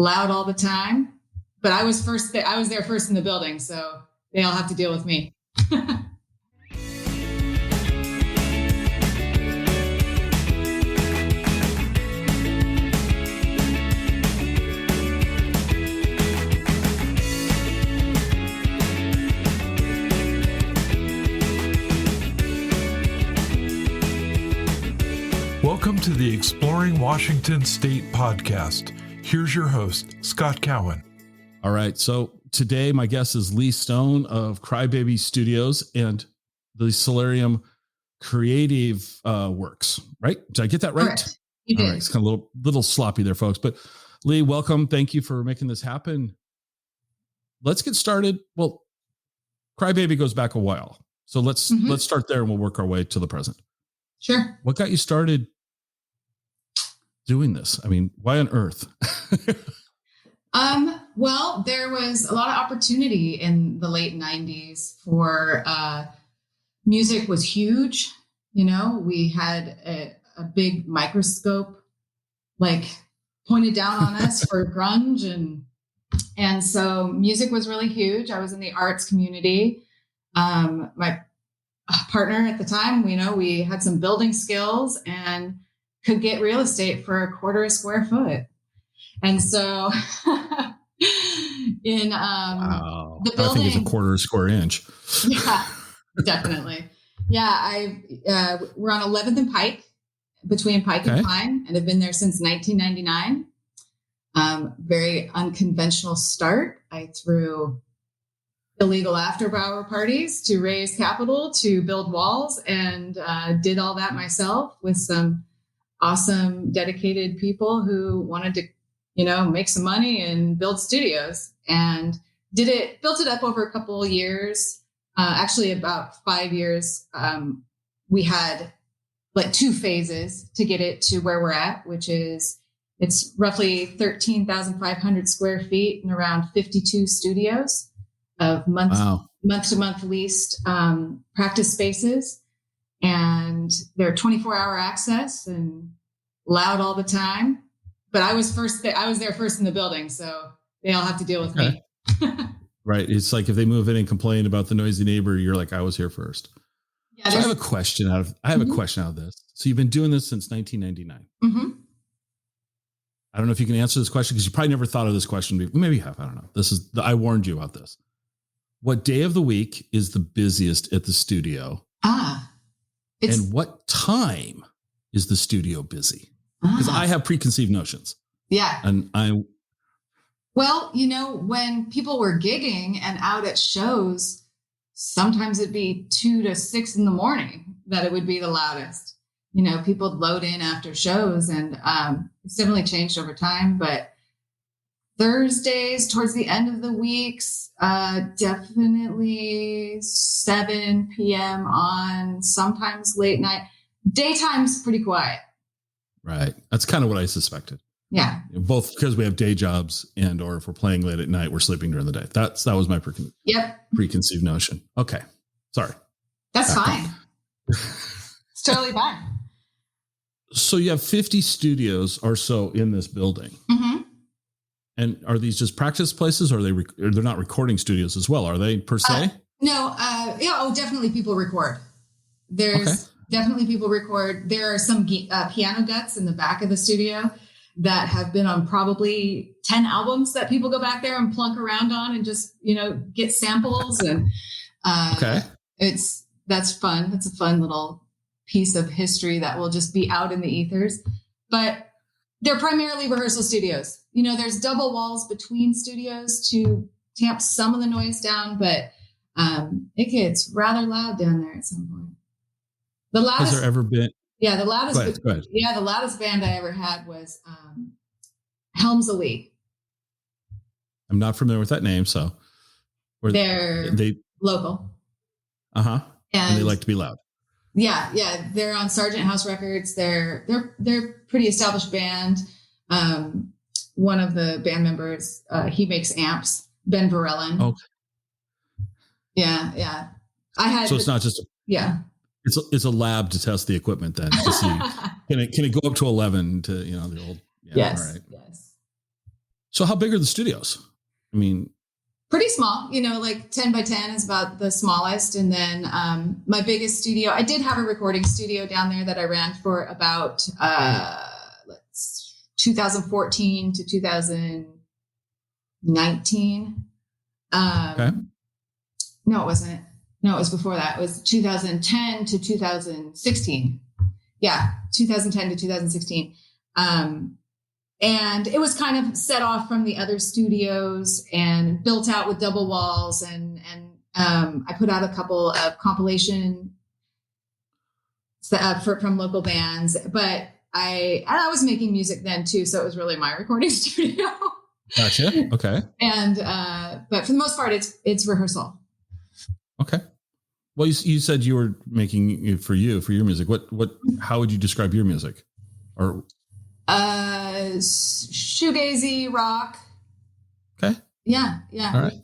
loud all the time. But I was there first in the building, so they all have to deal with me. Welcome to the Exploring Washington State podcast. Here's your host, Scott Cowan. All right. So today my guest is Leigh Stone of Crybaby Studios and the Solarium Creative Works, right? Did I get that right? Correct. You did. All right. It's kind of a little sloppy there, folks. But Leigh, welcome. Thank you for making this happen. Let's get started. Well, Crybaby goes back a while. So let's start there and we'll work our way to the present. Sure. What got you started doing this? I mean, why on earth? Well, there was a lot of opportunity in the late 90s for music was huge. You know, we had a big microscope like pointed down on us for grunge and so music was really huge. I was in the arts community. My partner at the time, we had some building skills and could get real estate for $0.25 square foot. And so in the building, I think it's $0.25 square inch. Yeah, definitely. Yeah. We're on 11th and Pike, between Pike and Pine, and have been there since 1999. Very unconventional start. I threw illegal after-hour parties to raise capital to build walls and did all that myself with some awesome, dedicated people who wanted to, make some money and build studios, and built it up over a couple of years. Actually, about 5 years. We had like 2 phases to get it to where we're at, which is it's roughly 13,500 square feet and around 52 studios of month-to-month leased practice spaces. And they're 24-hour access and loud all the time. But I was there first in the building, so they all have to deal with me. Right. It's like if they move in and complain about the noisy neighbor, you're like, I was here first. Yeah, so I have a question out of this. So you've been doing this since 1999. Mm-hmm. I don't know if you can answer this question because you probably never thought of this question. Maybe you have. I don't know. I warned you about this. What day of the week is the busiest at the studio? And what time is the studio busy? Because I have preconceived notions. Yeah. And well, when people were gigging and out at shows, sometimes it'd be 2 to 6 in the morning that it would be the loudest. People would load in after shows, and it's definitely changed over time. But Thursdays, towards the end of the weeks, definitely 7 p.m. on, sometimes late night. Daytime's pretty quiet. Right. That's kind of what I suspected. Yeah. Both because we have day jobs or if we're playing late at night, we're sleeping during the day. That was my preconceived notion. Okay. Sorry. That's fine. It's totally fine. So you have 50 studios or so in this building. Mm-hmm. And are these just practice places, or they're not recording studios as well? Are they per se? No. Definitely people record. Definitely people record. There are some piano guts in the back of the studio that have been on probably 10 albums that people go back there and plunk around on and just, get samples. And that's fun. That's a fun little piece of history that will just be out in the ethers. But they're primarily rehearsal studios. There's double walls between studios to tamp some of the noise down, but it gets rather loud down there at some point. The loudest, has there ever been? Yeah, the loudest. Go ahead. Yeah, the loudest band I ever had was Helmsley. I'm not familiar with that name, so they're local. And they like to be loud. Yeah, they're on Sargent House Records. They're pretty established band. One of the band members, he makes amps. Ben Varellen. Okay. Yeah. So it's not just It's a lab to test the equipment then to see can it go up to 11 to the old. Yeah, yes. All right. Yes. So how big are the studios? I mean, pretty small, like 10 by 10 is about the smallest. And then my biggest studio, I did have a recording studio down there that I ran for about 2014 to 2019. Okay. No, it wasn't. No, it was before that. It was 2010 to 2016. Yeah, 2010 to 2016. And it was kind of set off from the other studios and built out with double walls. And I put out a couple of compilation from local bands, but I was making music then too. So it was really my recording studio. Gotcha. Okay. And, but for the most part, it's rehearsal. Okay. Well, you said you were making it for your music. How would you describe your music? Or shoegazy rock. Okay. Yeah. All right.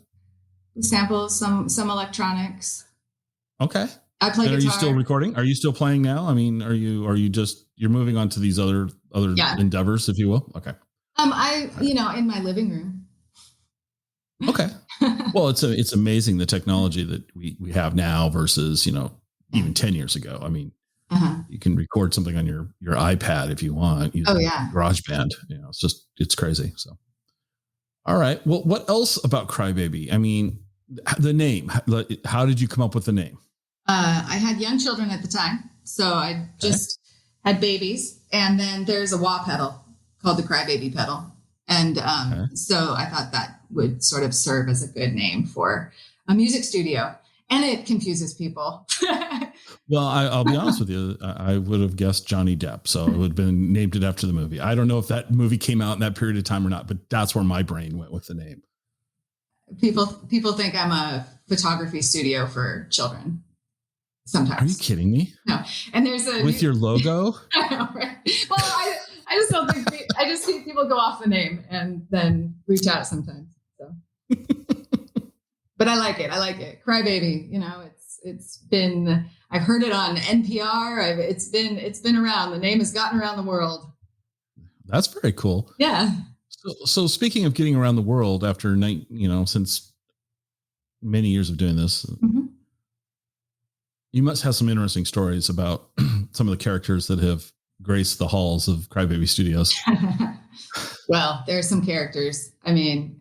Samples, some electronics. Okay. I play guitar. Are you still recording? Are you still playing now? I mean, are you just you're moving on to these other endeavors, if you will? Okay. In my living room. Okay. Well, it's amazing the technology that we have now versus, even 10 years ago. I mean, you can record something on your iPad if you want. GarageBand. It's crazy. So, all right. Well, what else about Crybaby? I mean, the name, how did you come up with the name? I had young children at the time. So I just had babies. And then there's a wah pedal called the Crybaby pedal. And so I thought that would sort of serve as a good name for a music studio. And it confuses people. Well, I'll be honest with you. I would have guessed Johnny Depp. So it would have been named it after the movie. I don't know if that movie came out in that period of time or not, but that's where my brain went with the name. People think I'm a photography studio for children. Sometimes. Are you kidding me? No. And there's with your logo? I know, right? Well, I just don't think I just see people go off the name and then reach out sometimes. So, but I like it. Crybaby, it's been. I've heard it on NPR. It's been around. The name has gotten around the world. That's very cool. Yeah. So speaking of getting around the world after since many years of doing this, you must have some interesting stories about some of the characters that have graced the halls of Crybaby Studios. Well, there are some characters. I mean,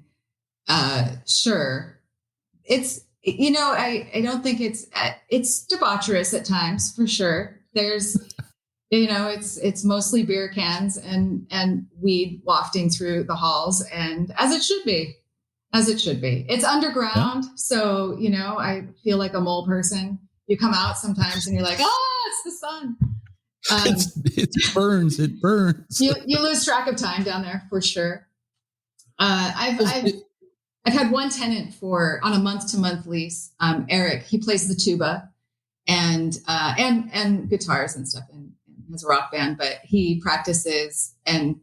sure. It's, I don't think it's debaucherous at times for sure. There's, it's mostly beer cans and weed wafting through the halls, and as it should be. It's underground. Yeah. So, I feel like a mole person. You come out sometimes and you're like, it's the sun. It burns. You lose track of time down there for sure. I've had one tenant on a month-to-month lease. Eric, he plays the tuba and guitars and stuff, and has a rock band, but he practices and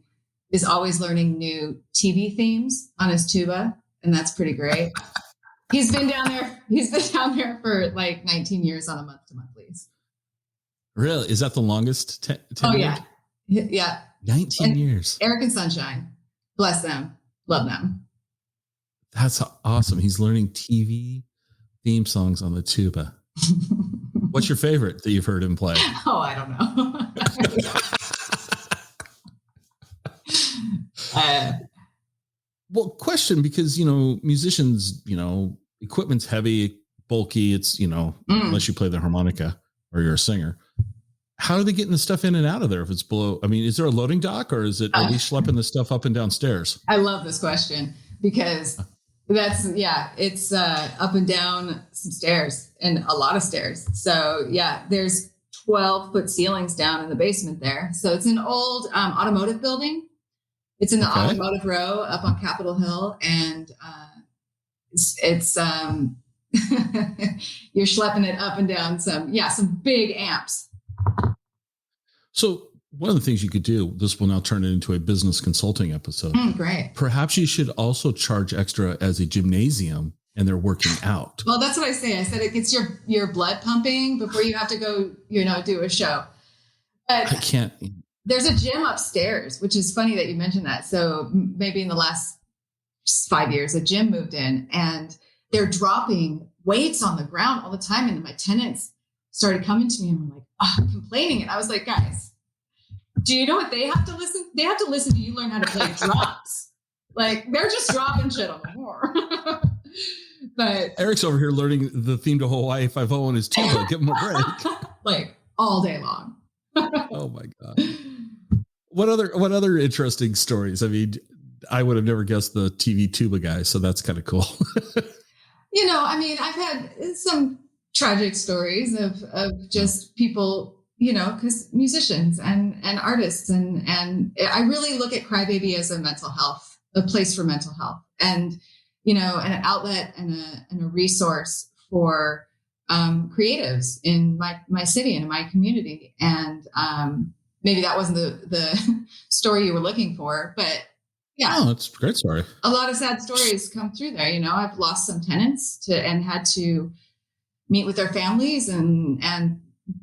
is always learning new TV themes on his tuba, and that's pretty great. He's been down there for like 19 years on a month-to-month lease. Really? Is that the longest? 10 years? Yeah. 19 years. Eric and Sunshine. Bless them. Love them. That's awesome. He's learning TV theme songs on the tuba. What's your favorite that you've heard him play? Oh, I don't know. Well, question, because, musicians, equipment's heavy, bulky. It's, unless you play the harmonica or you're a singer. How are they getting the stuff in and out of there if it's below? I mean, is there a loading dock, or are they schlepping the stuff up and down stairs? I love this question because it's up and down some stairs, and a lot of stairs. So there's 12-foot ceilings down in the basement there. So it's an old automotive building. It's in the automotive row up on Capitol Hill, and it's you're schlepping it up and down some big amps. So one of the things you could do, this will now turn it into a business consulting episode. Great. Perhaps you should also charge extra as a gymnasium and they're working out. Well, that's what I say. I said it gets your blood pumping before you have to go, do a show. But I can't. There's a gym upstairs, which is funny that you mentioned that. So maybe in the last 5 years, a gym moved in, and they're dropping weights on the ground all the time. And my tenants started coming to me and were like, complaining. And I was like, guys, do you know what they have to listen? They have to listen to you learn how to play drums. Like, they're just dropping shit on the floor. But Eric's over here learning the theme to Hawaii 5-0 on his tuba. Give him a break. Like, all day long. Oh my God. What other interesting stories? I mean, I would have never guessed the TV tuba guy, so that's kind of cool. I mean, I've had some tragic stories of just people, because musicians and artists and I really look at Crybaby as a place for mental health, and an outlet and a resource for creatives in my city and in my community. And maybe that wasn't the story you were looking for, but yeah. Oh, it's a great story. A lot of sad stories come through there. I've lost some tenants and had to meet with their families and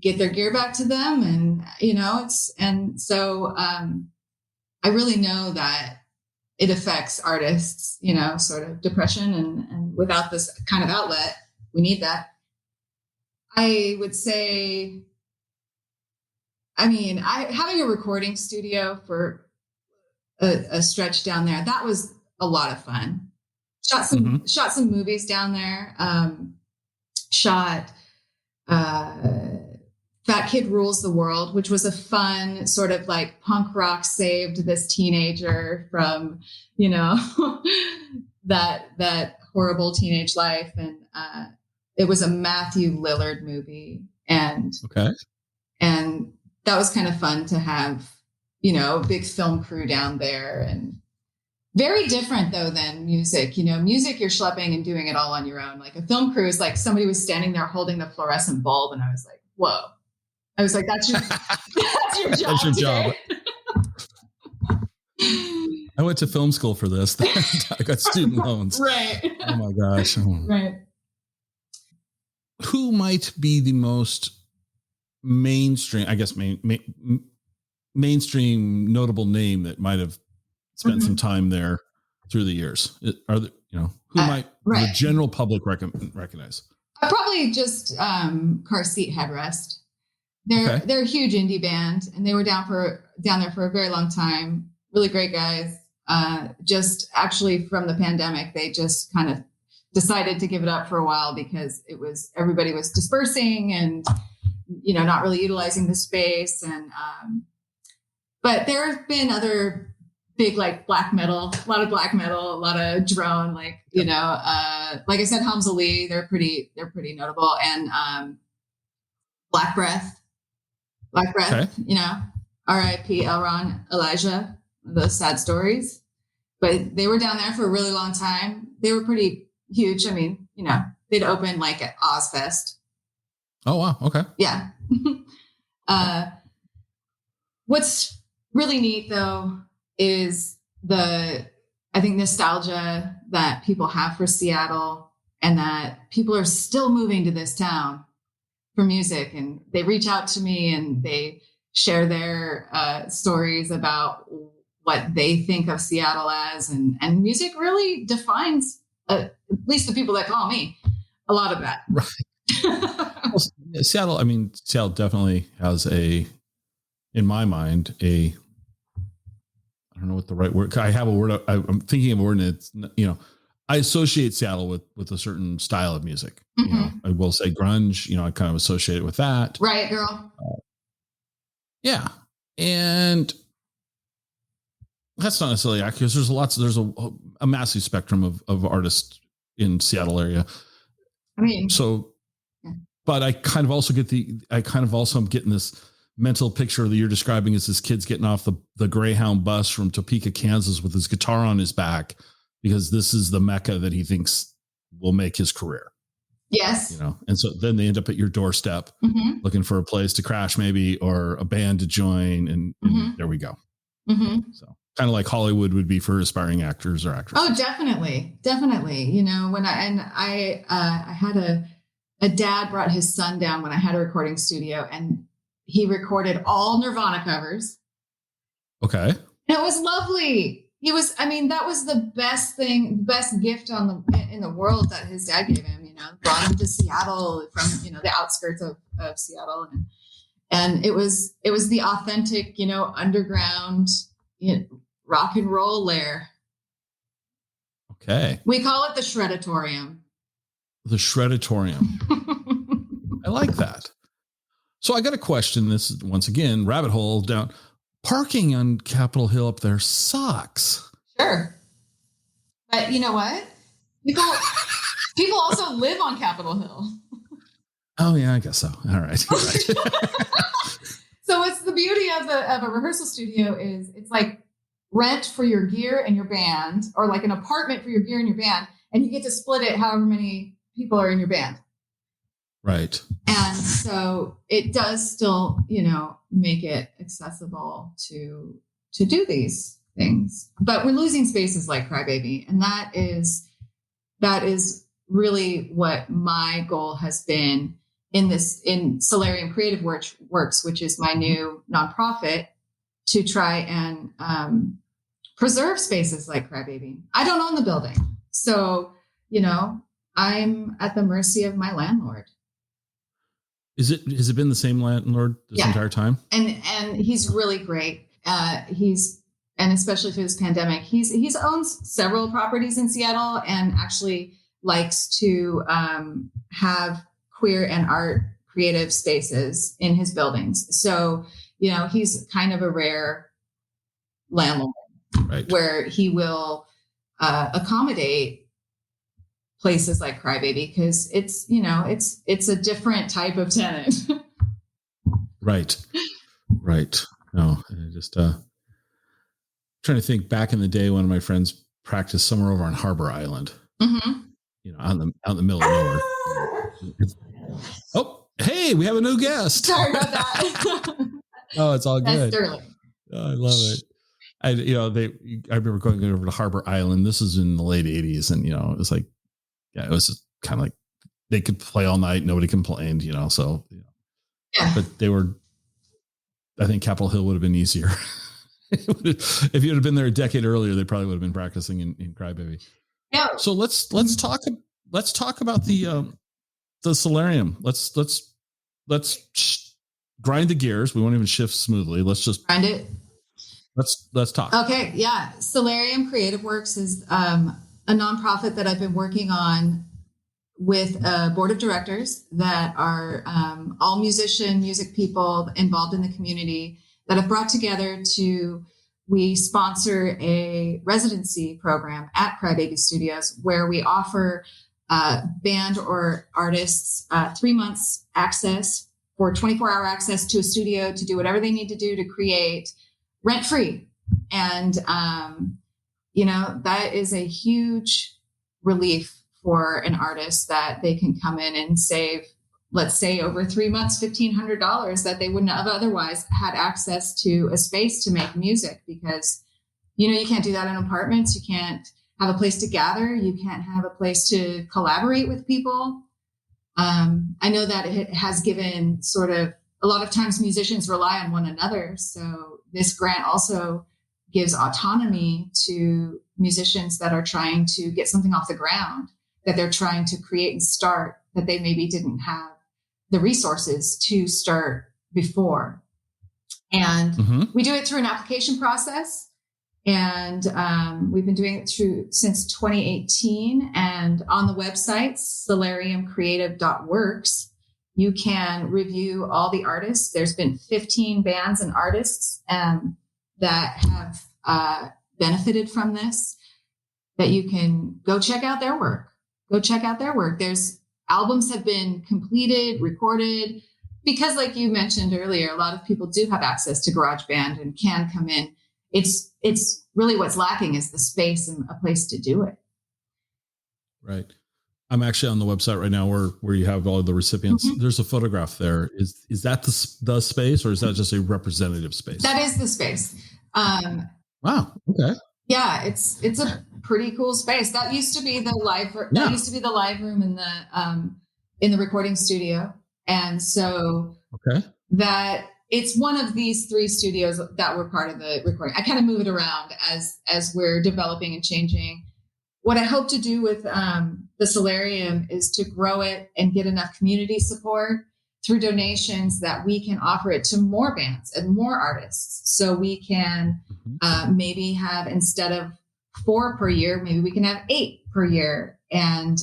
get their gear back to them. And, so I really know that it affects artists, sort of depression, and without this kind of outlet, we need that. I would say, having a recording studio for a stretch down there, that was a lot of fun. Shot some movies down there. Shot Fat Kid Rules the World, which was a fun sort of like punk rock saved this teenager from, that horrible teenage life. And it was a Matthew Lillard movie. And that was kind of fun to have, a big film crew down there. And very different though than music. Music, you're schlepping and doing it all on your own. Like a film crew is like somebody was standing there holding the fluorescent bulb, and I was like, whoa. I was like, that's your job. That's your job. I went to film school for this. I got student loans. Right. Oh my gosh. Right. Who might be the most mainstream, I guess, mainstream notable name that might have spent some time there through the years? Who might the general public recognize? Probably just Car Seat Headrest. They're a huge indie band, and they were down there for a very long time. Really great guys. Just actually from the pandemic, they just kind of decided to give it up for a while because everybody was dispersing and not really utilizing the space. And but there have been other big like black metal, a lot of drone, like like I said, Hamza Lee. They're pretty notable, and Black Breath. Okay. R.I.P. Elron Elijah, those sad stories. But they were down there for a really long time. They were pretty huge. I mean, they'd open like at Ozfest. Oh, wow. Okay. Yeah. What's really neat, though, is I think nostalgia that people have for Seattle, and that people are still moving to this town for music, and they reach out to me and they share their stories about what they think of Seattle as, and music really defines, at least the people that call me, a lot of that. Right. Well, Seattle definitely has in my mind, I don't know what the right word. I have a word. I'm thinking of a word, and it's, I associate Seattle with a certain style of music. Mm-hmm. I will say grunge. I kind of associate it with that. Right, girl. Yeah, and that's not necessarily accurate. There's a massive spectrum of artists in Seattle area. But I kind of also am getting this mental picture that you're describing as this kid's getting off the Greyhound bus from Topeka, Kansas with his guitar on his back, because this is the Mecca that he thinks will make his career. Yes. And so then they end up at your doorstep looking for a place to crash maybe, or a band to join. And there we go. Mm-hmm. So kind of like Hollywood would be for aspiring actors or actresses. Oh, definitely. Definitely. When I had a dad brought his son down when I had a recording studio, and he recorded all Nirvana covers. Okay. And it was lovely. he was, I mean, that was the best gift in the world that his dad gave him, brought him to Seattle from, the outskirts of Seattle. And it was the authentic, underground rock and roll lair. Okay. We call it the Shreddatorium. The Shreddatorium. I like that. So I got a question. This is, once again, rabbit hole down. Parking on Capitol Hill up there sucks. Sure. But you know what? People also live on Capitol Hill. Oh yeah, I guess so. All right. So what's the beauty of a rehearsal studio is it's like rent for your gear and your band, or like an apartment for your gear and your band, and you get to split it however many people are in your band. Right. And so it does still, make it accessible to do these things. But we're losing spaces like Crybaby. And that is really what my goal has been in Solarium Creative Works, which is my new nonprofit, to try and preserve spaces like Crybaby. I don't own the building. So, I'm at the mercy of my landlord. Has it been the same landlord this entire time? And he's really great. And especially through this pandemic, he's owns several properties in Seattle and actually likes to have queer and art creative spaces in his buildings. So, he's kind of a rare landlord, right, where he will accommodate places like Crybaby, because it's a different type of tenant. Right. No, I just trying to think back in the day, one of my friends practiced somewhere over on Harbor Island, out in the middle of nowhere. Oh, hey, we have a new guest. Sorry about that. Oh, it's all good. That's Sterling. Oh, I love it. I remember going over to Harbor Island. This is in the late 80s. And, it was like, yeah, it was just kind of like they could play all night. Nobody complained, so, yeah. But I think Capitol Hill would have been easier. If you'd have been there a decade earlier, they probably would have been practicing in Crybaby. Yeah. So let's talk about the Solarium. Let's grind the gears. We won't even shift smoothly. Let's just grind it. Let's talk. Okay. Yeah. Solarium Creative Works is a nonprofit that I've been working on with a board of directors that are all music people involved in the community that have brought together we sponsor a residency program at Crybaby Studios, where we offer band or artists 3 months access for 24-hour access to a studio to do whatever they need to do to create rent-free. And, that is a huge relief for an artist, that they can come in and save, let's say, over 3 months, $1,500 that they wouldn't have otherwise had access to a space to make music, because, you can't do that in apartments. You can't have a place to gather. You can't have a place to collaborate with people. I know that it has given sort of, a lot of times musicians rely on one another. So this grant also gives autonomy to musicians that are trying to get something off the ground, that they're trying to create and start, that they maybe didn't have the resources to start before. And we do it through an application process. And we've been doing it since 2018. And on the website, solariumcreative.works, you can review all the artists. There's been 15 bands and artists that have benefited from this, that you can go check out their work. There's albums have been completed, recorded, because like you mentioned earlier, a lot of people do have access to GarageBand and can come in. It's really what's lacking is the space and a place to do it. Right. I'm actually on the website right now where you have all of the recipients. Mm-hmm. There's a photograph there. Is that the space, or is that just a representative space? That is the space. Wow. Okay. Yeah, it's a pretty cool space. That used to be the live room in the recording studio, and so okay, that it's one of these 3 studios that were part of the recording. I kind of move it around as we're developing and changing. What I hope to do with the Solarium is to grow it and get enough community support through donations that we can offer it to more bands and more artists. So we can maybe have, instead of 4 per year, maybe we can have 8 per year. And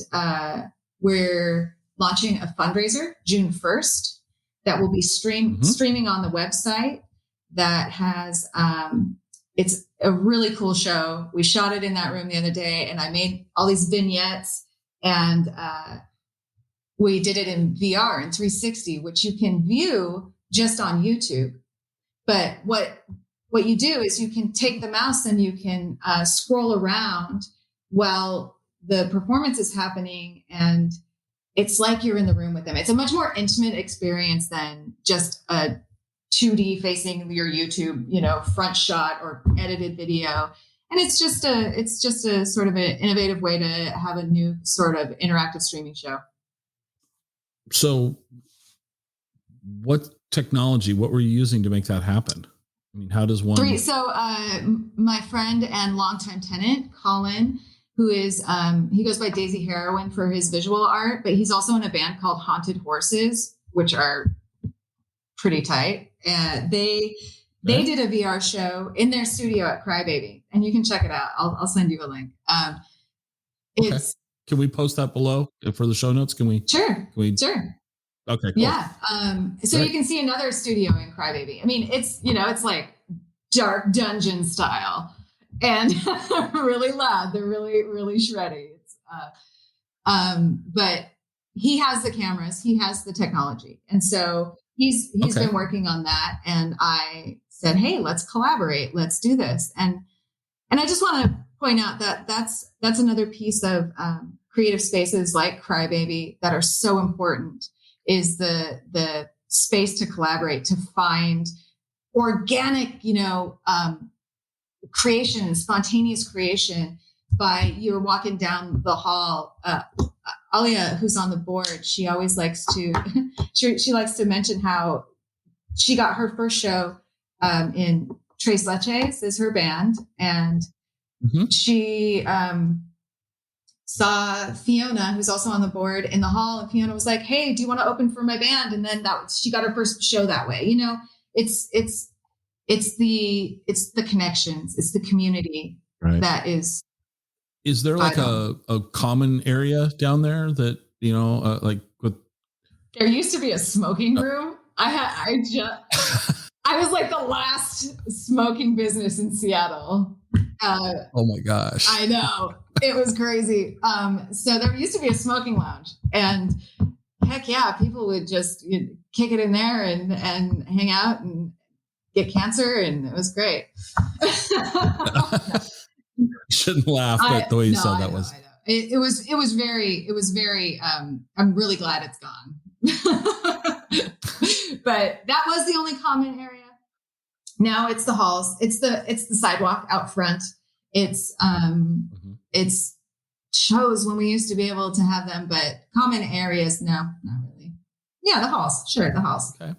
we're launching a fundraiser June 1st that will be streaming on the website. That has, it's a really cool show. We shot it in that room the other day, and I made all these vignettes, and we did it in VR in 360, which you can view just on YouTube. But what you do is you can take the mouse and you can scroll around while the performance is happening, and it's like you're in the room with them. It's a much more intimate experience than just a 2D facing your YouTube, front shot or edited video. And it's just a sort of an innovative way to have a new sort of interactive streaming show. So what were you using to make that happen? I mean, how does one? So my friend and longtime tenant, Colin, who is, he goes by Daisy Heroin for his visual art, but he's also in a band called Haunted Horses, which are pretty tight. And they did a VR show in their studio at Crybaby, and you can check it out. I'll send you a link. Can we post that below for the show notes? Sure. Okay, cool. Yeah. So you can see another studio in Crybaby. I mean, it's like dark dungeon style and really loud. They're really, really shreddy. But he has the cameras, he has the technology. And so he's been working on that. And I said, hey, let's collaborate. Let's do this. And I just want to point out that that's another piece of creative spaces like Crybaby that are so important, is the space to collaborate, to find organic, creation, spontaneous creation. You're walking down the hall. Alia, who's on the board, she always likes to, she likes to mention how she got her first show in Tres Leches is her band. And she saw Fiona, who's also on the board, in the hall, and Fiona was like, hey, do you want to open for my band? And then she got her first show that way. It's the connections, it's the community that is. Is there like a common area down there that, like with? There used to be a smoking room. I was like the last smoking business in Seattle. Oh my gosh. I know. It was crazy. So there used to be a smoking lounge, and heck yeah, people would just kick it in there and hang out and get cancer. And it was great. Shouldn't laugh at the way you said that was. It was very, I'm really glad it's gone. But that was the only common area. Now it's the halls. It's the sidewalk out front. It's shows when we used to be able to have them, but common areas, no, not really. Yeah, the halls. Sure, the halls. Okay.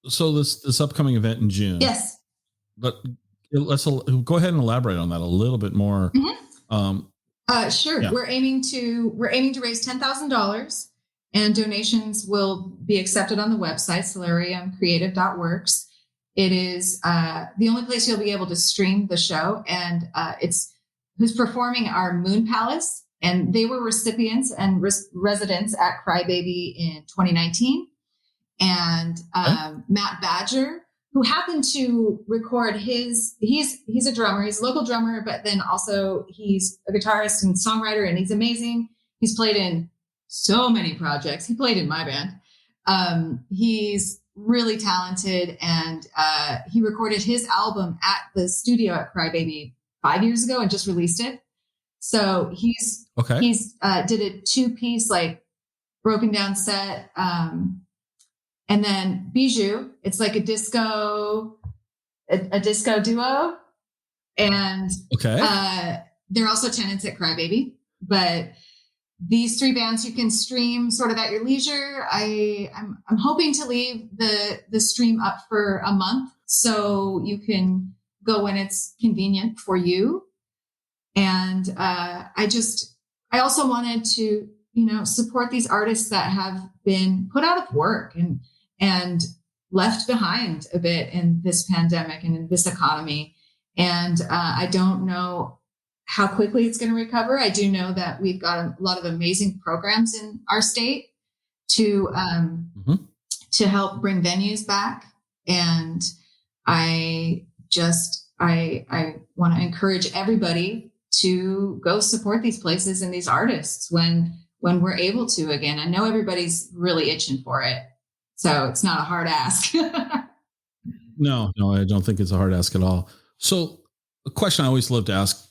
So this upcoming event in June. Yes. But let's go ahead and elaborate on that a little bit more. Sure. Yeah. We're aiming to raise $10,000, and donations will be accepted on the website, solariumcreative.works. It is the only place you'll be able to stream the show, and it's who's performing our Moon Palace, and they were recipients and residents at Crybaby in 2019. And Matt Badger, who happened to record he's a drummer, he's a local drummer, but then also he's a guitarist and songwriter, and he's amazing. He's played in so many projects. He played in my band. He's really talented, and he recorded his album at the studio at Crybaby 5 years ago and just released it. So he's did a 2-piece, like, broken down set. And then Bijou, it's like a disco duo. And they're also tenants at Crybaby. But these 3 bands you can stream sort of at your leisure. I'm hoping to leave the stream up for a month so you can go when it's convenient for you. And I also wanted to, support these artists that have been put out of work and left behind a bit in this pandemic and in this economy. And I don't know how quickly it's going to recover. I do know that we've got a lot of amazing programs in our state to help bring venues back. And I want to encourage everybody to go support these places and these artists when we're able to again. I know everybody's really itching for it, so it's not a hard ask. No, I don't think it's a hard ask at all. So a question I always love to ask,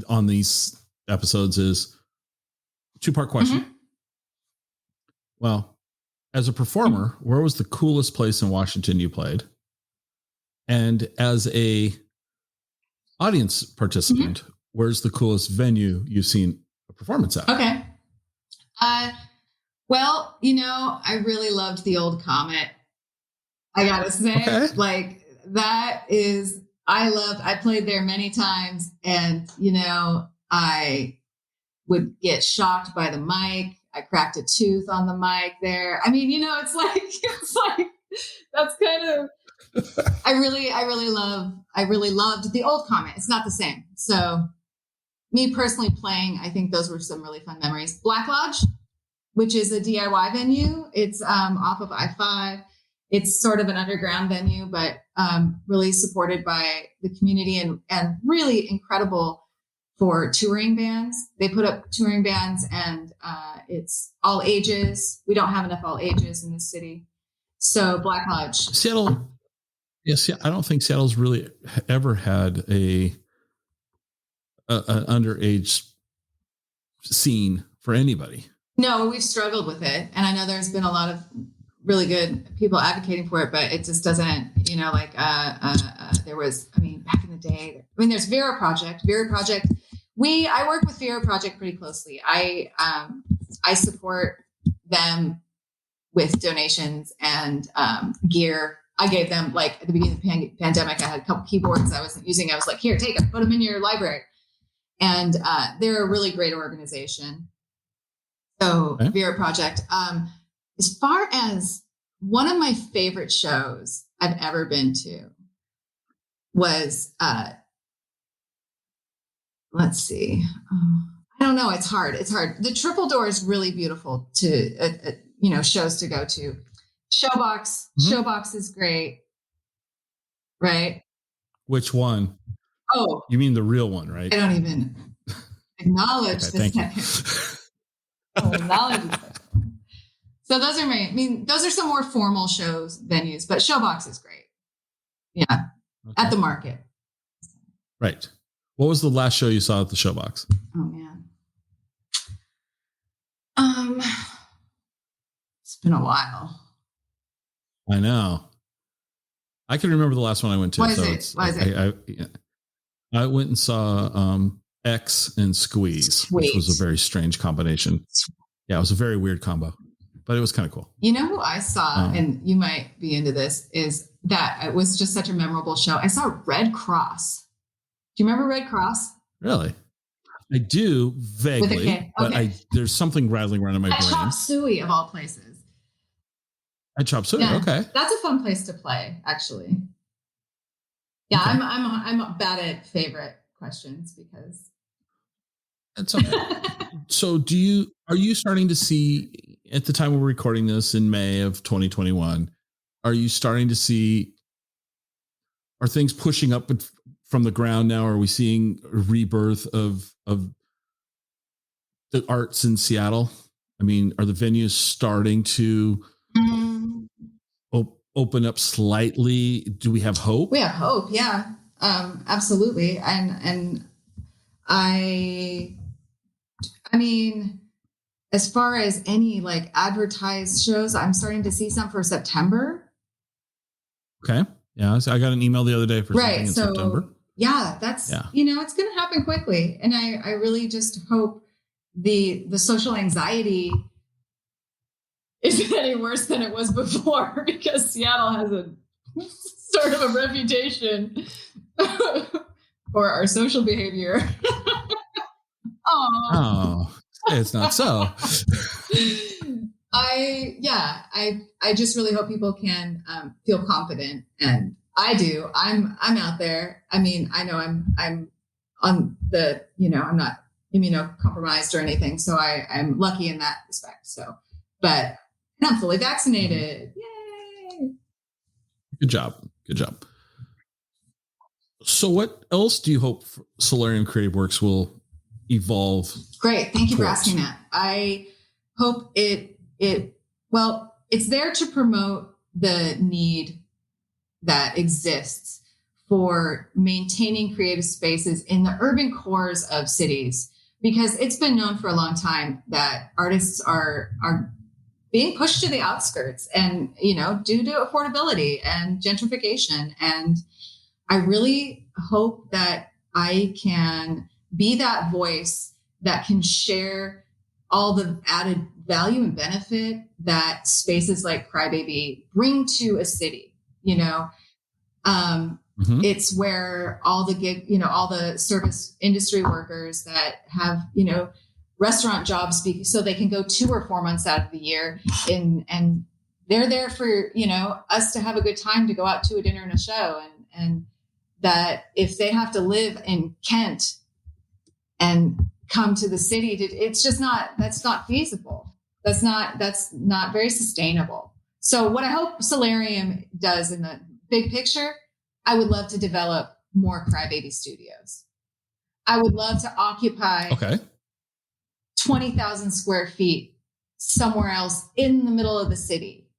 on these episodes is a 2-part question. Mm-hmm. Well, as a performer, where was the coolest place in Washington you played? And as a audience participant, where's the coolest venue you've seen a performance at? Okay. Well, I really loved the Old Comet. I gotta say, I played there many times, and, I would get shocked by the mic. I cracked a tooth on the mic there. I mean, it's like, that's kind of, I really loved the Old Comet. It's not the same. So me personally playing, I think those were some really fun memories. Black Lodge, which is a DIY venue. It's off of I-5. It's sort of an underground venue, but really supported by the community and really incredible for touring bands. They put up touring bands, and it's all ages. We don't have enough all ages in this city. So Black Lodge. Seattle. Yes. Yeah, I don't think Seattle's really ever had an underage scene for anybody. No, we've struggled with it. And I know there's been a lot of really good people advocating for it, but it just doesn't, there was, back in the day, there's Vera Project. I work with Vera Project pretty closely. I support them with donations and gear. I gave them, at the beginning of the pandemic, I had a couple keyboards I wasn't using. I was like, here, take them, put them in your library. And they're a really great organization. So okay. Vera Project. As far as one of my favorite shows I've ever been to was, let's see. I don't know. It's hard. The Triple Door is really beautiful to, shows to go to. Showbox. Mm-hmm. Showbox is great. Right? Which one? Oh. You mean the real one, right? I don't even acknowledge this. Thank you. So those are those are some more formal venues, but Showbox is great. Yeah. Okay. At the Market. Right. What was the last show you saw at the Showbox? Oh man. It's been a while. I know. I can remember the last one I went to. Why is it? I went and saw X and Squeeze, which was a very strange combination. Yeah, it was a very weird combo, but it was kind of cool. You know who I saw, and you might be into this, is that it was just such a memorable show. I saw Red Cross. Do you remember Red Cross? Really? I do vaguely, okay. But there's something rattling around in my brain. Chop Suey of all places. At Chop Suey, yeah, okay. That's a fun place to play, actually. Yeah, okay. I'm bad at favorite questions because that's okay. So are you starting to see, at the time we're recording this in May of 2021, are you starting to see, are things pushing up from the ground now? Are we seeing a rebirth of the arts in Seattle? Are the venues starting to open up slightly? Do we have hope? We have hope. Yeah, absolutely. And as far as any advertised shows, I'm starting to see some for September. Okay. Yeah. So I got an email the other day for something in September. Yeah, it's going to happen quickly. And I really just hope the social anxiety isn't any worse than it was before, because Seattle has a sort of a reputation for our social behavior. Oh, it's not so. I just really hope people can feel confident, and I do. I'm out there. I mean, I know I'm on the, I'm not immunocompromised or anything, so I'm lucky in that respect. So, but I'm fully vaccinated. Yay! Good job. So, what else do you hope Solarium Creative Works will evolve? Great, thank you for asking that. I hope it's there to promote the need that exists for maintaining creative spaces in the urban cores of cities, because it's been known for a long time that artists are being pushed to the outskirts, and due to affordability and gentrification. And I really hope that I can be that voice that can share all the added value and benefit that spaces like Crybaby bring to a city. It's where all the all the service industry workers that have, restaurant jobs, so they can go 2 or 4 months out of the year, and they're there for, us to have a good time, to go out to a dinner and a show. And that if they have to live in Kent and come to the city, that's not feasible. That's not very sustainable. So what I hope Solarium does in the big picture, I would love to develop more Crybaby Studios. I would love to occupy 20,000 square feet somewhere else in the middle of the city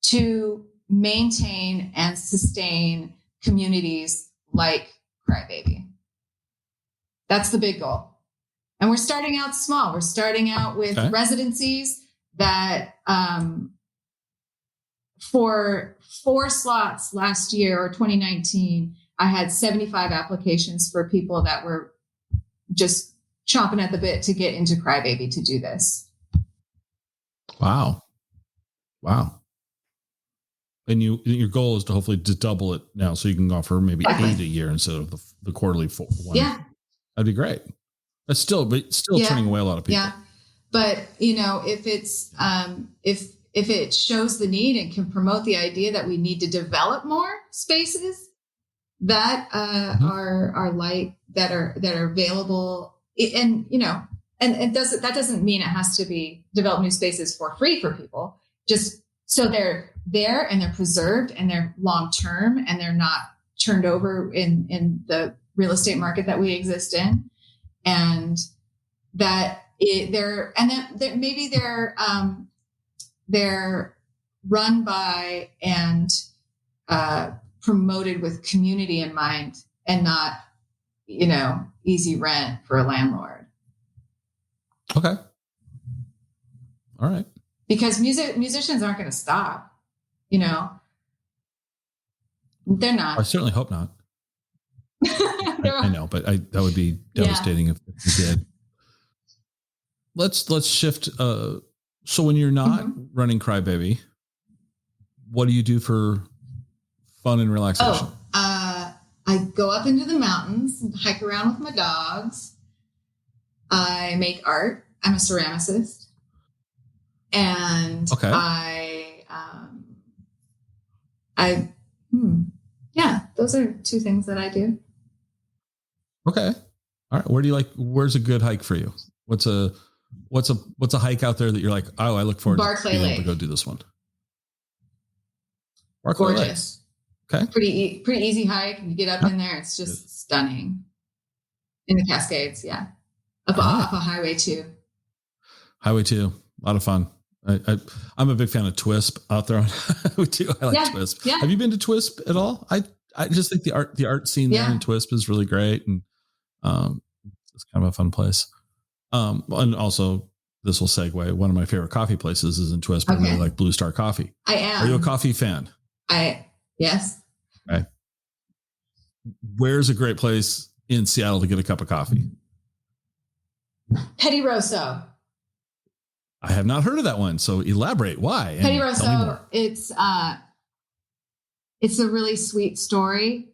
to maintain and sustain communities like Crybaby. That's the big goal. And we're starting out small. We're starting out with residencies that for 4 slots last year, or 2019, I had 75 applications for people that were just chomping at the bit to get into Crybaby to do this. Wow. And your goal is to hopefully to double it now, so you can offer maybe 8 a year instead of the quarterly 4. Yeah. That'd be great. But still turning away a lot of people. Yeah. But, if it's, if it shows the need and can promote the idea that we need to develop more spaces that are like, that are available, and, and that doesn't mean it has to be develop new spaces for free for people, just so they're there and they're preserved and they're long-term and they're not turned over in the real estate market that we exist in. And that they're run by and promoted with community in mind, and not, easy rent for a landlord. Okay. All right. Because musicians aren't going to stop, they're not. I certainly hope not. I know, but that would be devastating if we did. Let's shift. So when you're not running Crybaby, what do you do for fun and relaxation? I go up into the mountains and hike around with my dogs. I make art. I'm a ceramicist. And those are 2 things that I do. Okay. All right. Where's a good hike for you? What's a hike out there that you're like, oh, I look forward to being able to go do this one? Barclay Gorgeous. Lake. Okay. Pretty easy hike. You get up in there. It's just stunning. In the Cascades. Yeah. Up a Highway 2. Highway 2. A lot of fun. I'm a big fan of Twisp out there on Highway 2. I like Twisp. Yeah. Have you been to Twisp at all? I just think the art scene there in Twisp is really great. And it's kind of a fun place. And also, this will segue. One of my favorite coffee places is in Twisp. I really like Blue Star Coffee. I am. Are you a coffee fan? Yes. Okay. Where's a great place in Seattle to get a cup of coffee? Petit Rosso. I have not heard of that one. So elaborate. Why? Petit Rosso. It's a really sweet story.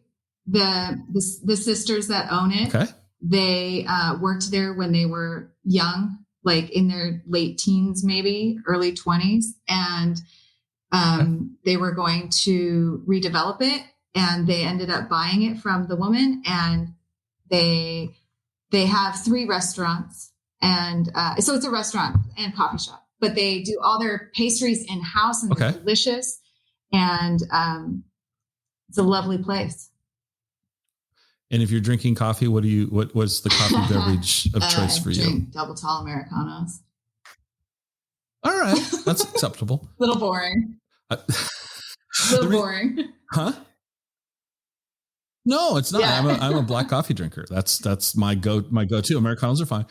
The sisters that own it, they worked there when they were young, like in their late teens, maybe early 20s. And they were going to redevelop it, and they ended up buying it from the woman, and they have 3 restaurants, and so it's a restaurant and coffee shop, but they do all their pastries in-house, and they're delicious, and it's a lovely place. And if you're drinking coffee, what's the coffee beverage of choice for you? Double tall Americanos. All right, that's acceptable. A little boring. Boring. Huh? No, it's not. Yeah. I'm a black coffee drinker. That's my go-to. Americanos are fine.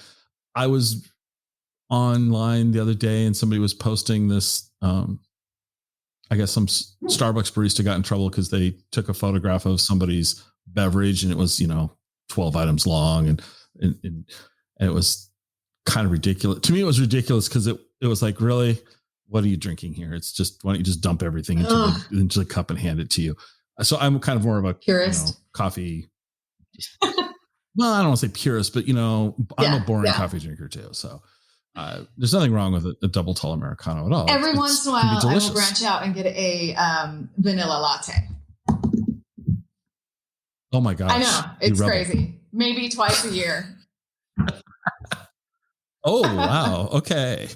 I was online the other day and somebody was posting this. I guess some Starbucks barista got in trouble because they took a photograph of somebody's beverage and it was 12 items long and it was kind of ridiculous. To me, it was ridiculous because it was like, really, what are you drinking here? It's just, why don't you just dump everything into the cup and hand it to you? So I'm kind of more of a purist, coffee. Well, I don't want to say purist, but I'm a boring coffee drinker too. So there's nothing wrong with a double tall Americano at all. Every once in a while, I will branch out and get a vanilla latte. Oh my gosh. I know. It's crazy. Maybe twice a year. Oh, wow. Okay.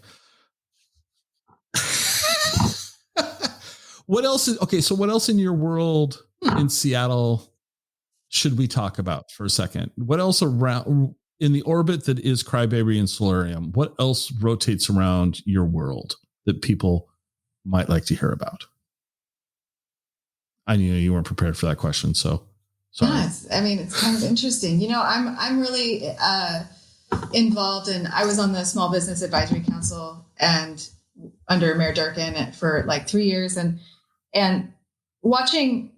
What else in your world in Seattle should we talk about for a second? What else around in the orbit that is Crybaby and Solarium? What else rotates around your world that people might like to hear about? I knew you weren't prepared for that question, so sorry. Yes, I mean, it's kind of interesting. I'm really involved in. I was on the Small Business Advisory Council and under Mayor Durkin for like 3 years, and watching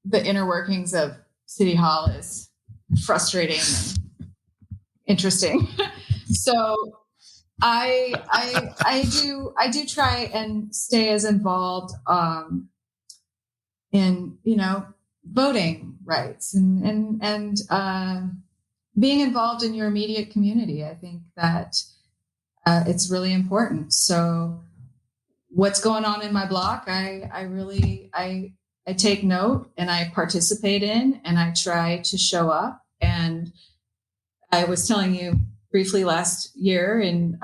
the inner workings of City Hall is frustrating and interesting. So I do try and stay as involved in voting rights and being involved in your immediate community. I think that it's really important. So what's going on in my block, I take note and I participate in, and I try to show up. And I was telling you briefly last year in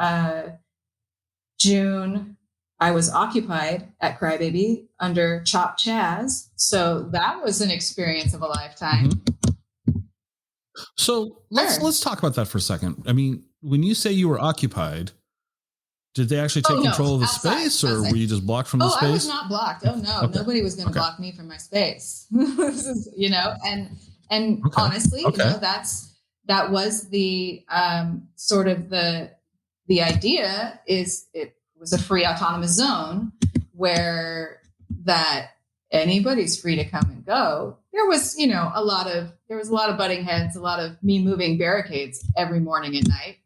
June, I was occupied at Crybaby under Chop Chaz. So that was an experience of a lifetime. Mm-hmm. So let's talk about that for a second. I mean, when you say you were occupied, did they actually take control of the space, or were you just blocked from the space? I was not blocked. Oh no, nobody was going to block me from my space. And honestly, that was the sort of the idea is it was a free autonomous zone where that anybody's free to come and go. There was, a lot of butting heads, a lot of me moving barricades every morning and night.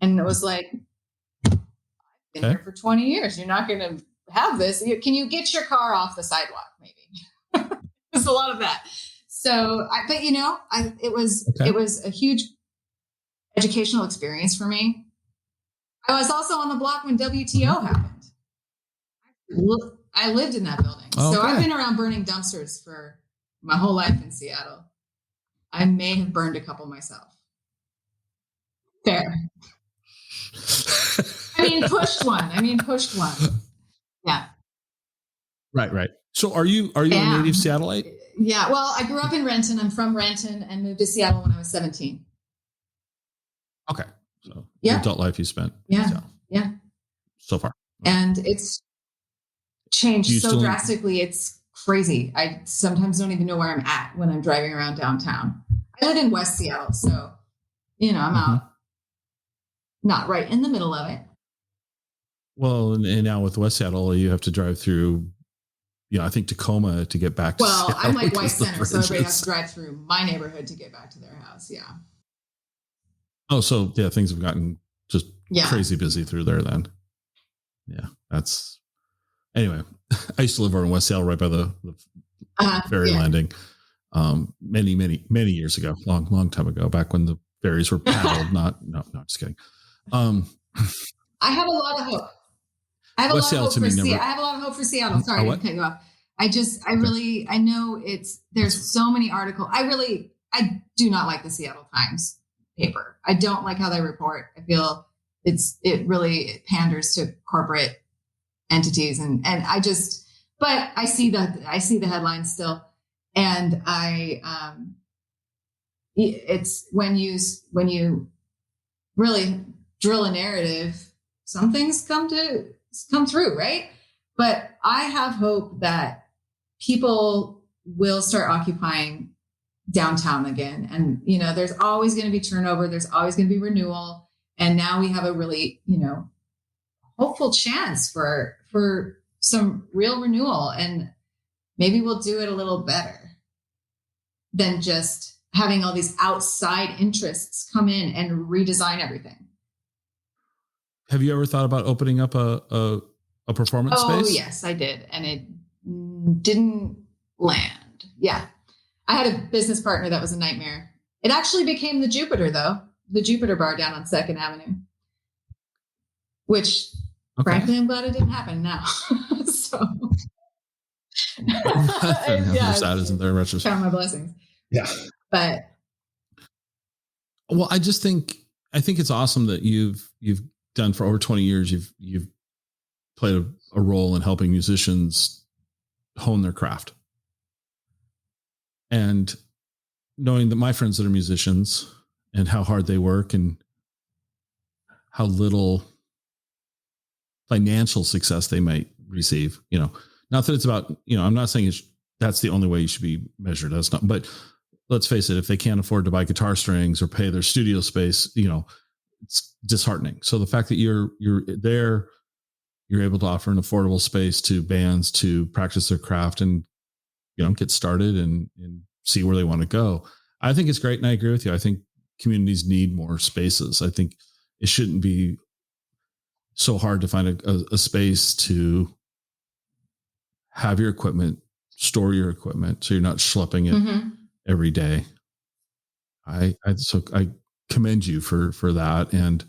And it was like, I've been here for 20 years. You're not going to have this. Can you get your car off the sidewalk? Maybe there's a lot of that. So, it was a huge educational experience for me. I was also on the block when WTO happened. I lived in that building. Okay. So I've been around burning dumpsters for my whole life in Seattle. I may have burned a couple myself. Fair. Pushed one. Yeah. Right. So are you a native Seattleite? Yeah. Well, I grew up in Renton. I'm from Renton and moved to Seattle when I was 17. Okay. So the adult life you spent. Yeah. So far. And it's changed so drastically. It's crazy. I sometimes don't even know where I'm at when I'm driving around downtown. I live in West Seattle. So, I'm out, not right in the middle of it. Well, and now with West Seattle, you have to drive through, I think Tacoma to get back to Seattle. I'm like White Center, so everybody has to drive through my neighborhood to get back to their house. Yeah. Oh, so things have gotten just crazy busy through there then. Yeah, that's anyway. I used to live over in West Seattle, right by the ferry landing. Many years ago, long time ago, back when the ferries were paddled. No, just kidding. I have a lot of hope. I have a lot of hope for Seattle. Sorry to cut you off. I know there's so many articles. I do not like the Seattle Times paper. I don't like how they report. I feel it really panders to corporate entities and but I see the headlines still. And it's when you really drill a narrative, some things come through, right? But I have hope that people will start occupying downtown again. And, there's always going to be turnover. There's always going to be renewal. And now we have a really, hopeful chance for some real renewal. And maybe we'll do it a little better than just having all these outside interests come in and redesign everything. Have you ever thought about opening up a performance space? Oh, yes, I did. And it didn't land. Yeah. I had a business partner that was a nightmare. It actually became the Jupiter, though. The Jupiter bar down on 2nd Avenue. Which, frankly, I'm glad it didn't happen now. So... that isn't there in retrospect. Count my blessings. Yeah. But I think it's awesome that you've done for over 20 years. You've played a role in helping musicians hone their craft. And knowing that my friends that are musicians and how hard they work and how little financial success they might receive, not that it's about, I'm not saying that's the only way you should be measured. That's not, but let's face it, if they can't afford to buy guitar strings or pay their studio space, it's disheartening. So the fact that you're there, you're able to offer an affordable space to bands to practice their craft and, get started and see where they want to go. I think it's great. And I agree with you. I think communities need more spaces. I think it shouldn't be so hard to find a space to have your equipment, store your equipment, so you're not schlepping it every day. I commend you for that. And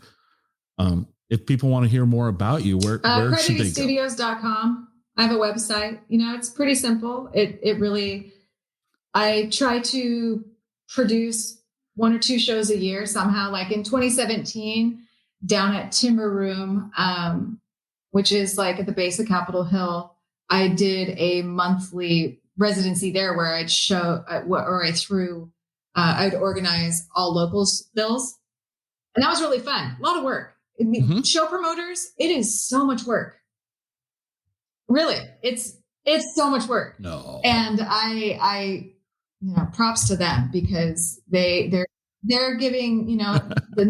if people want to hear more about you, where should they go? CrybabyStudios.com. I have a website. It's pretty simple. It really, I try to produce 1 or 2 shows a year somehow. Like in 2017, down at Timber Room, which is like at the base of Capitol Hill, I did a monthly residency there where I'd I'd organize all locals bills. And that was really fun. A lot of work. Show promoters, it is so much work. Really, it's so much work. No. And I props to them because they're giving, the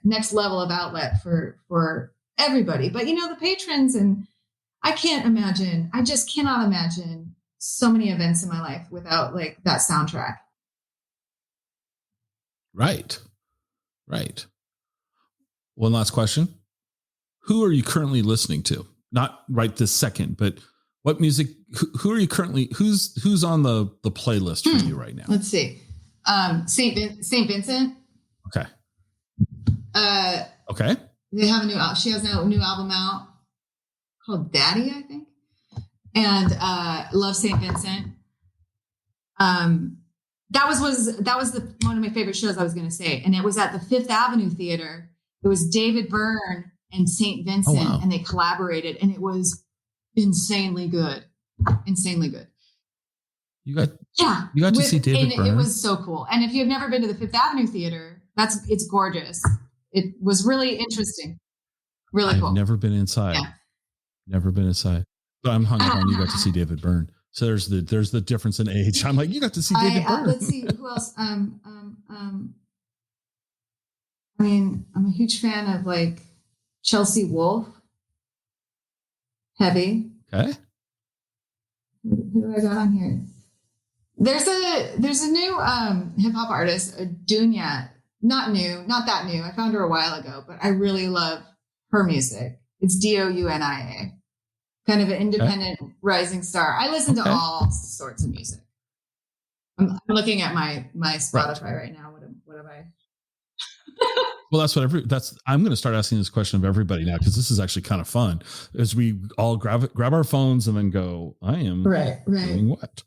next level of outlet for everybody. But the patrons, and I just cannot imagine so many events in my life without like that soundtrack. Right. One last question. Who are you currently listening to? Not right this second, but what music, who are you currently, who's on the playlist for you right now? Let's see. Saint Vincent. Okay. Okay. They have she has a new album out called Daddy, I think. And love Saint Vincent. That was one of my favorite shows I was going to say. And it was at the Fifth Avenue Theater. It was David Byrne and Saint Vincent, and they collaborated, and it was insanely good. You got to see David Byrne. It was so cool. And if you've never been to the Fifth Avenue Theater, it's gorgeous. It was really interesting. Really cool. I've never been inside. Yeah. Never been inside. But I'm hung up on you got to see David Byrne. So there's the difference in age. I'm like, you got to see David Byrne. Let's see who else. I mean, I'm a huge fan of like Chelsea Wolfe. Heavy. Okay. Who do I got on here? There's a new hip hop artist, Dunya, not that new. I found her a while ago, but I really love her music. It's Dounia, kind of an independent rising star. I listen to all sorts of music. I'm looking at my Spotify right now. What have I? Well, I'm going to start asking this question of everybody now, because this is actually kind of fun as we all grab our phones and then go, I am doing what?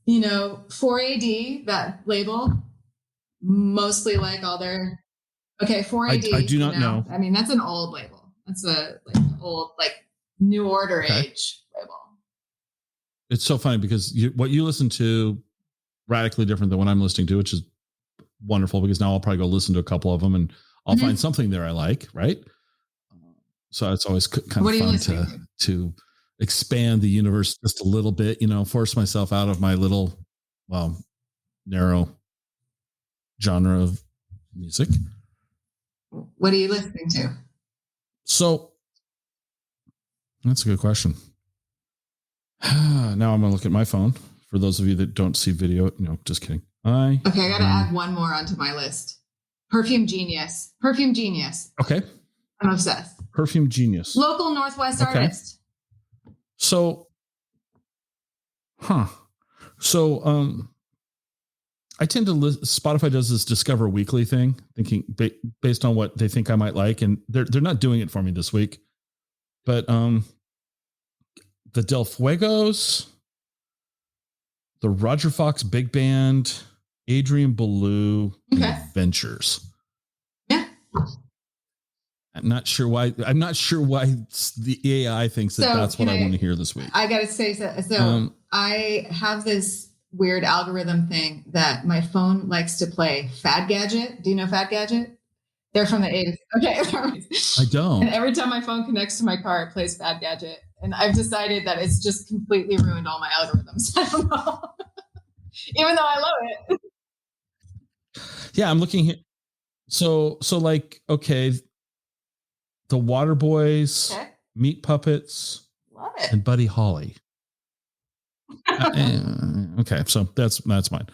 4AD, that label, mostly like all their, 4AD. I do not know. I mean, that's an old label. That's old, like New Order age label. It's so funny because what you listen to radically different than what I'm listening to, which is wonderful, because now I'll probably go listen to a couple of them and I'll find something there I like. Right. So it's always kind of fun to expand the universe just a little bit, force myself out of my little, narrow genre of music. What are you listening to? So that's a good question. Now I'm going to look at my phone. For those of you that don't see video, just kidding. I got to add one more onto my list. Perfume Genius. Okay. I'm obsessed. Perfume Genius. Local Northwest artist. So, I tend to Spotify does this Discover Weekly thing, thinking based on what they think I might like, and they're not doing it for me this week. But the Del Fuegos, the Roger Fox Big Band, Adrian Belew, and Adventures. Yeah. I'm not sure why the AI thinks that's what I want to hear this week. I got to say, so I have this weird algorithm thing that my phone likes to play Fad Gadget. Do you know Fad Gadget? They're from the 80s. Okay. I don't. And every time my phone connects to my car, it plays Fad Gadget. And I've decided that it's just completely ruined all my algorithms. I don't know. Even though I love it. Yeah, I'm looking here. So like, the Water Boys, Meat Puppets, love it, and Buddy Holly. Okay, so that's mine.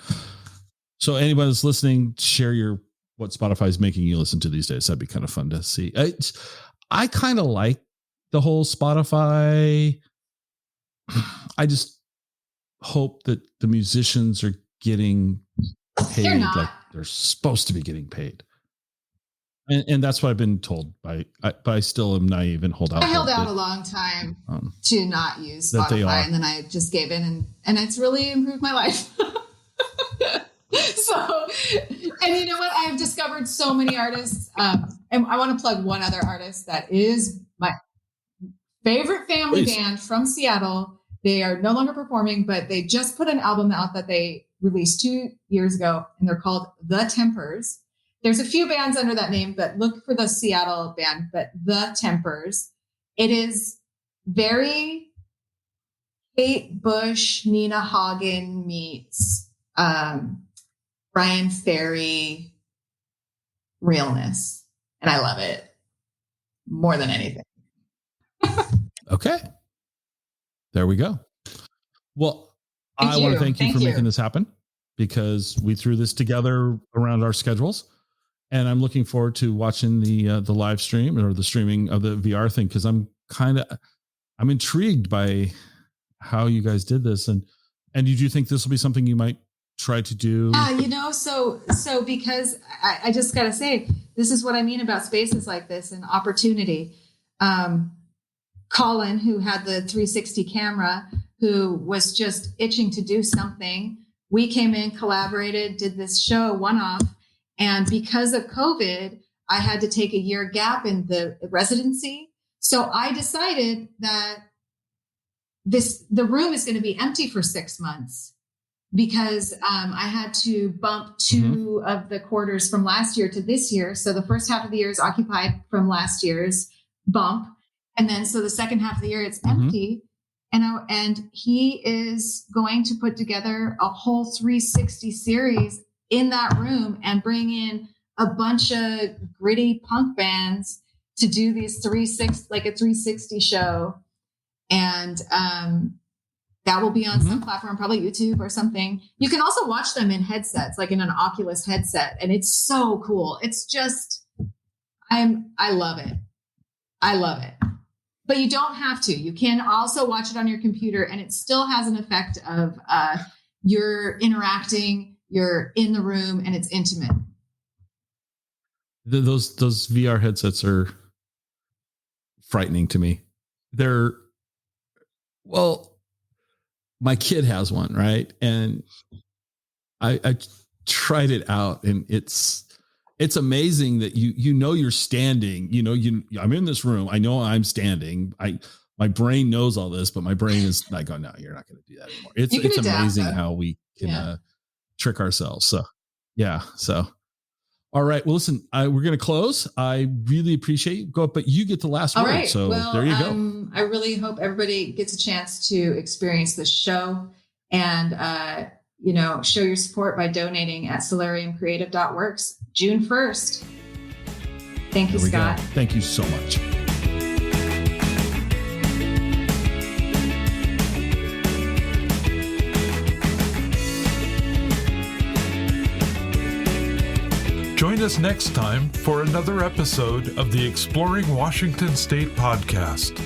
So anybody that's listening, share what Spotify is making you listen to these days. That'd be kind of fun to see. I kind of like the whole Spotify. I just hope that the musicians are getting paid like they're supposed to be getting paid. And that's what I've been told but I still am naive and hold out. I held out a long time to not use Spotify, and then I just gave in, and it's really improved my life. So, and you know what? I've discovered so many artists, and I want to plug one other artist that is my favorite family band from Seattle. They are no longer performing, but they just put an album out that they released 2 years ago, and they're called The Tempers. There's a few bands under that name, but look for the Seattle band, but The Tempers. It is very Kate Bush, Nina Hagen meets Brian Ferry realness. And I love it more than anything. Okay. There we go. Well, I want to thank you for making this happen, because we threw this together around our schedules. And I'm looking forward to watching the live stream or the streaming of the VR thing, because I'm intrigued by how you guys did this. And did you think this will be something you might try to do? So because I just got to say, this is what I mean about spaces like this and opportunity. Colin, who had the 360 camera, who was just itching to do something, we came in, collaborated, did this show one-off. And because of COVID, I had to take a year gap in the residency. So I decided that the room is going to be empty for 6 months, because I had to bump 2 of the quarters from last year to this year. So the first half of the year is occupied from last year's bump. And then so the second half of the year, it's empty. And he is going to put together a whole 360 series in that room and bring in a bunch of gritty punk bands to do these 360 show. And That will be on some platform, probably YouTube or something. You can also watch them in headsets, like in an Oculus headset. And it's so cool. It's just, I love it. I love it. But you don't have to. You can also watch it on your computer, and it still has an effect of you're interacting, you're in the room, and it's intimate. Those VR headsets are frightening to me. My kid has one, right? And I tried it out, and it's amazing that you're standing, I'm in this room. I know I'm standing. My brain knows all this, but my brain is like, oh no, you're not going to do that anymore. It's amazing how we can trick ourselves. So, yeah. So, all right. Well, listen, we're going to close. I really appreciate you. Go up, but you get the last word. Right. So there you go. I really hope everybody gets a chance to experience this show and, show your support by donating at solariumcreative.works June 1st. Thank you, Scott. Go. Thank you so much. Join us next time for another episode of the Exploring Washington State podcast.